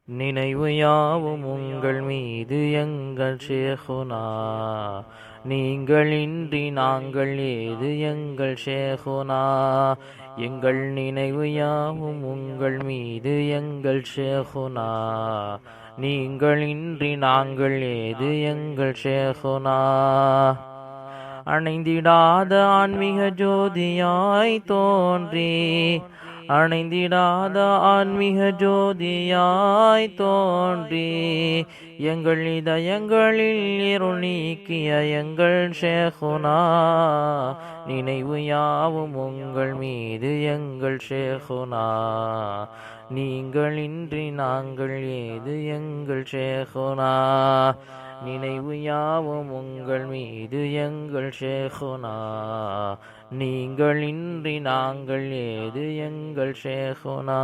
நினைவு யாவும் உங்கள் மீது எங்கள் ஷேகுனா, நீங்கள் இன்றி நாங்கள் ஏது எங்கள் ஷேகுனா. எங்கள் நினைவு யாவும் உங்கள் மீது எங்கள் ஷேகுனா, நீங்கள் இன்றி நாங்கள் ஏது எங்கள் ஷேகுனா. அணைந்திடாத ஆன்மீக ஜோதியாய் தோன்றி, அணைந்திடாத ஆன்மீக ஜோதியாய் தோன்றி, எங்கள் இதயங்களில் இருள் நீக்கிய எங்கள் ஷேகுனா, நினைவு யாவும் உங்கள் மீது எங்கள் ஷேகுனா, நீங்கள் இன்றி நாங்கள் ஏது எங்கள் ஷேகுனா. நினைவு யாவும் உங்கள் மீது எங்கள் ஷேகுனா, நீங்கள் இன்றி நாங்கள் ஏது எங்கள் ஷேகுனா.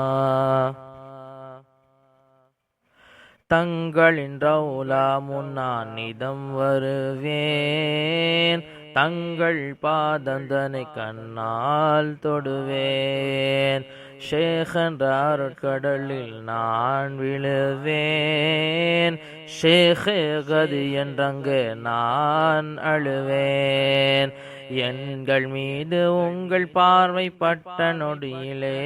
தங்களின் ரவுலா முன்னான் நிதம் வருவேன், தங்கள் பாதந்தனை கண்ணால் தொடுவேன். ஷேகென்ற அருட்கடலில் நான் விழுவேன், ஷேகே கதி என்றங்கு நான் அழுவேன். எங்கள் மீது உங்கள் பார்வைப்பட்ட நொடியிலே,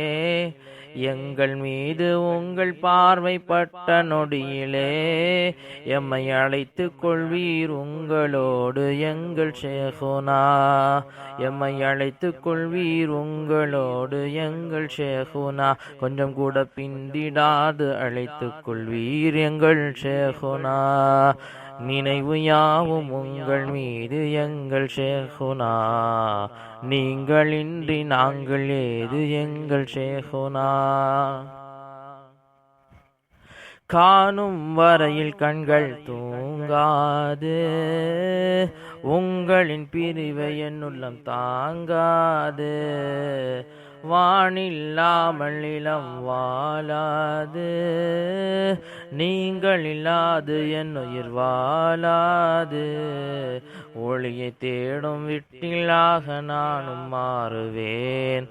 எங்கள் மீது உங்கள் பார்வைப்பட்ட நொடியிலே, எம்மை அழைத்து கொள்வீர் உங்களோடு எங்கள் ஷேகுனா, எம்மை அழைத்து கொள்வீர் உங்களோடு எங்கள் ஷேகுனா. கொஞ்சம் கூட பிந்திடாது அழைத்து கொள்வீர் எங்கள் ஷேகுனா, நினைவு யாவும் உங்கள் மீது எங்கள் ஷேகுனா, நீங்கள் இன்றி நாங்கள் ஏது எங்கள் ஷேகுனா. காணும் வரையில் கண்கள் தூங்காது, உங்களின் பிரிவை என்னுள்ளம் தாங்காது. வானில்லாமல் இளம் வாழாது, நீங்கள் இல்லாது என் உயிர் வாழாது. ஒளியை தேடும் விட்டிலாக நானும் மாறுவேன்,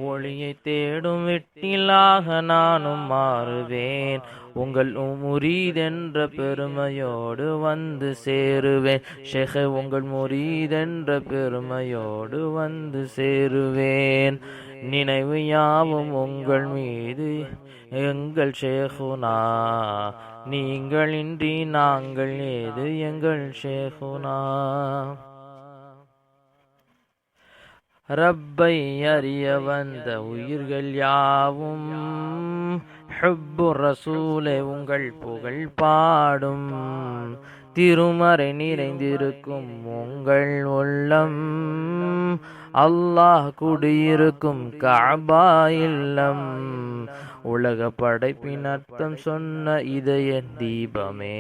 ஒளியை தேடும் விட்டிலாக நானும் மாறுவேன். உங்கள் முரீதென்ற பெருமையோடு வந்து சேருவேன், ஷேகே உங்கள் முரீதென்ற பெருமையோடு வந்து சேருவேன். நினைவு யாவும் உங்கள் மீது எங்கள் ஷேகுனா, நீங்கள் இன்றி நாங்கள் ஏது எங்கள் ஷேகுனா. ரப்பை அறிய வந்த உயிர்கள் யாவும் ஹுப்பு ரசூலே உங்கள் புகழ் பாடும். திருமறை நிறைந்திருக்கும் உங்கள் உள்ளம், அல்லாஹ் குடியிருக்கும் கஅபா இல்லம். உலக படைப்பின் அர்த்தம் சொன்ன இதய தீபமே,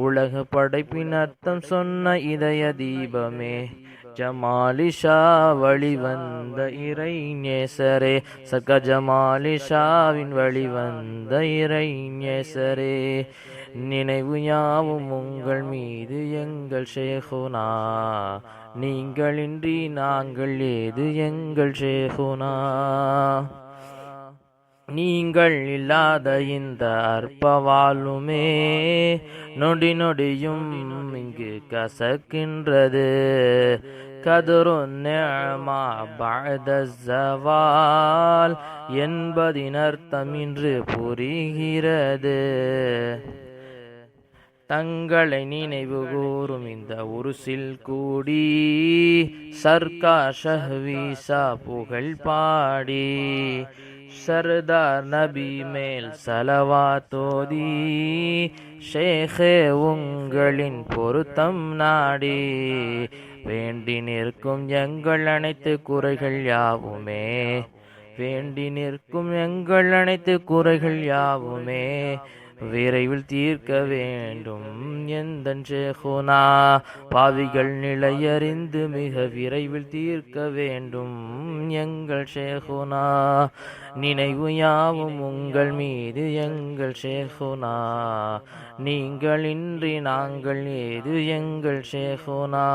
உலக படைப்பின் அர்த்தம் சொன்ன இதய தீபமே. ஜமாலிஷா வழிவந்த இறை நேசரே, சக ஜமாலிஷாவின் வழிவந்த இறை நேசரே. நினைவு யாவும் உங்கள் மீது எங்கள் ஷேகுனா, நீங்கள் இன்றி நாங்கள் ஏது எங்கள் ஷேகுனா. நீங்கள் இல்லாத இந்த அற்ப வாழுமே, நொடி நொடியும் இங்கு கசக்கின்றது. கதுரு நிஅமா பஅத ஸவால் என்பதின் அர்த்தம் இன்று புரிகிறது. தங்களை நினைவு கூறும் இந்த உருசில் கூடி, சர்க்கார் ஷஹ்வீசா புகழ் பாடி, சர்தார் நபி மேல் சலவாத்தோதி, ஷேகே உங்களின் பொருத்தம் நாடி. வேண்டி நிற்கும் எங்கள் அனைத்து குறைகள் யாவுமே, வேண்டி நிற்கும் எங்கள் அனைத்து குறைகள் யாவுமே, விரைவில் தீர்க்க வேண்டும் எந்தன் ஷேகுனா. பாவிகள் நிலையறிந்து மிக விரைவில் தீர்க்க வேண்டும் எங்கள் ஷேகுனா. நினைவு யாவும் உங்கள் மீது எங்கள் ஷேகுனா, நீங்கள் இன்றி நாங்கள் ஏது எங்கள் ஷேகுனா.